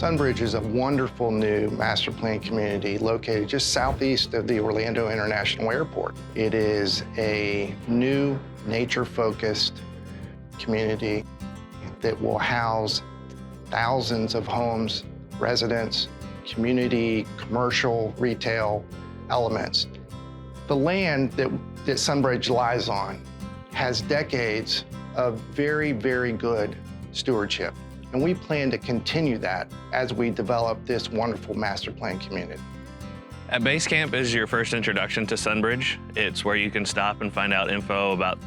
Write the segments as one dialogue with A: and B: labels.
A: Sunbridge is a wonderful new master plan community located just southeast of the Orlando International Airport. It is a new nature-focused community that will house thousands of homes, residents, community, commercial, retail elements. The land that Sunbridge lies on has decades of very, very good stewardship. And we plan to continue that as we develop this wonderful master plan community.
B: At Basecamp is your first introduction to Sunbridge. It's where you can stop and find out info about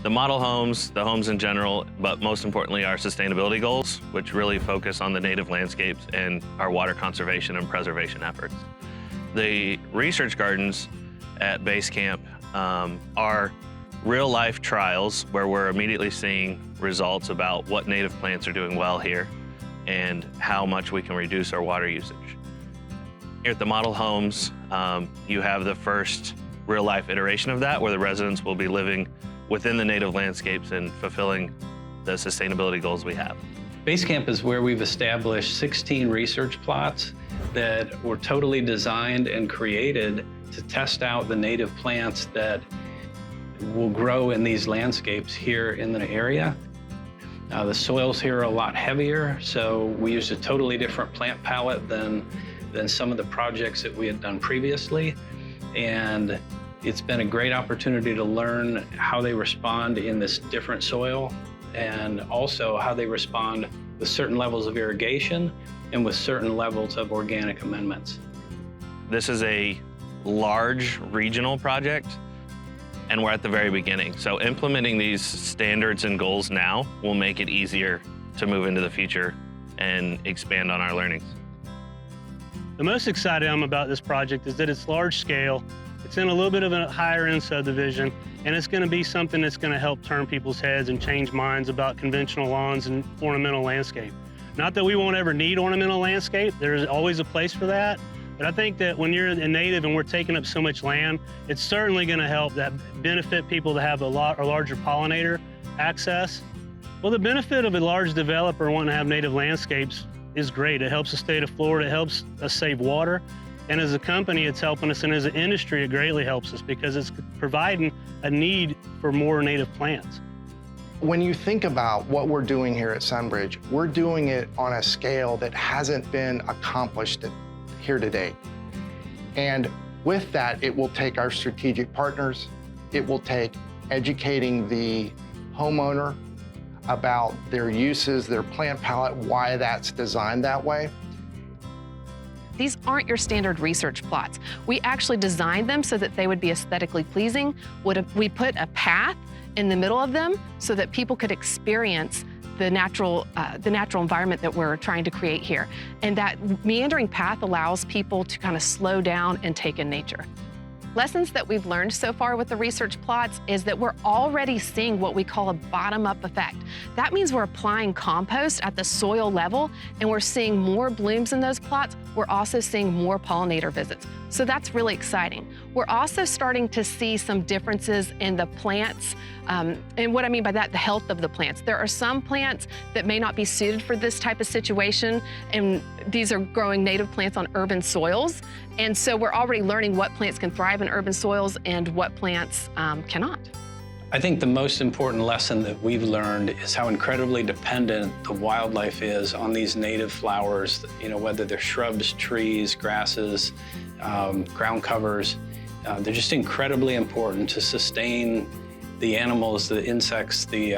B: the model homes, the homes in general, but most importantly, our sustainability goals, which really focus on the native landscapes and our water conservation and preservation efforts. The research gardens at Basecamp are real-life trials where we're immediately seeing results about what native plants are doing well here and how much we can reduce our water usage. Here at the model homes, you have the first real-life iteration of that, where the residents will be living within the native landscapes and fulfilling the sustainability goals we have.
C: Basecamp is where we've established 16 research plots that were totally designed and created to test out the native plants that will grow in these landscapes here in the area. The soils here are a lot heavier, so we used a totally different plant palette than some of the projects that we had done previously. And it's been a great opportunity to learn how they respond in this different soil, and also how they respond with certain levels of irrigation and with certain levels of organic amendments.
B: This is a large regional project, and we're at the very beginning. So implementing these standards and goals now will make it easier to move into the future and expand on our learnings.
D: The most excited I'm about this project is that it's large scale, it's in a little bit of a higher end subdivision, and it's gonna be something that's gonna help turn people's heads and change minds about conventional lawns and ornamental landscape. Not that we won't ever need ornamental landscape, there's always a place for that, but I think that when you're a native and we're taking up so much land, it's certainly gonna help that benefit people to have a larger pollinator access. Well, the benefit of a large developer wanting to have native landscapes is great. It helps the state of Florida, it helps us save water. And as a company, it's helping us, and as an industry, it greatly helps us because it's providing a need for more native plants.
A: When you think about what we're doing here at Sunbridge, we're doing it on a scale that hasn't been accomplished here today. And with that, it will take our strategic partners, it will take educating the homeowner about their uses, their plant palette, why that's designed that way.
E: These aren't your standard research plots. We actually designed them so that they would be aesthetically pleasing. We put a path in the middle of them so that people could experience the natural environment that we're trying to create here. And that meandering path allows people to kind of slow down and take in nature. Lessons that we've learned so far with the research plots is that we're already seeing what we call a bottom-up effect. That means we're applying compost at the soil level, and we're seeing more blooms in those plots. We're also seeing more pollinator visits. So that's really exciting. We're also starting to see some differences in the plants. And what I mean by that, the health of the plants. There are some plants that may not be suited for this type of situation, and these are growing native plants on urban soils. And so we're already learning what plants can thrive in urban soils and what plants cannot.
C: I think the most important lesson that we've learned is how incredibly dependent the wildlife is on these native flowers, whether they're shrubs, trees, grasses, ground covers. They're just incredibly important to sustain the animals, the insects, the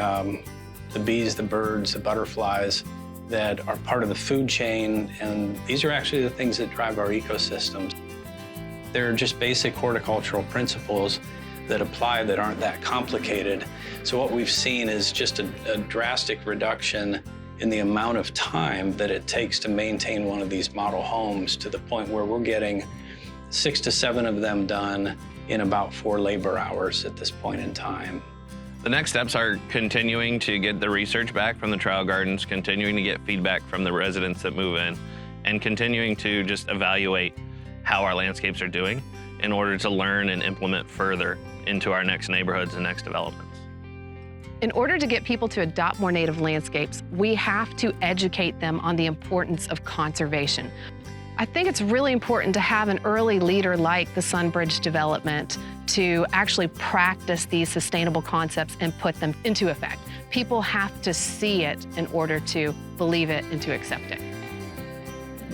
C: bees, the birds, the butterflies that are part of the food chain, and these are actually the things that drive our ecosystems. They're just basic horticultural principles that apply that aren't that complicated. So what we've seen is just a drastic reduction in the amount of time that it takes to maintain one of these model homes, to the point where we're getting 6 to 7 of them done in about 4 labor hours at this point in time.
B: The next steps are continuing to get the research back from the trial gardens, continuing to get feedback from the residents that move in, and continuing to just evaluate how our landscapes are doing in order to learn and implement further into our next neighborhoods and next developments.
E: In order to get people to adopt more native landscapes, we have to educate them on the importance of conservation. I think it's really important to have an early leader like the Sunbridge Development to actually practice these sustainable concepts and put them into effect. People have to see it in order to believe it and to accept it.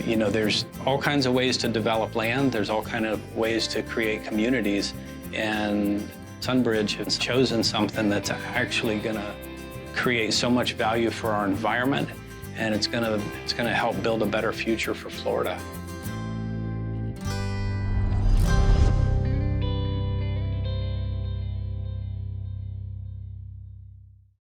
C: You know, there's all kinds of ways to develop land. There's all kinds of ways to create communities. And Sunbridge has chosen something that's actually going to create so much value for our environment, and it's going to help build a better future for Florida.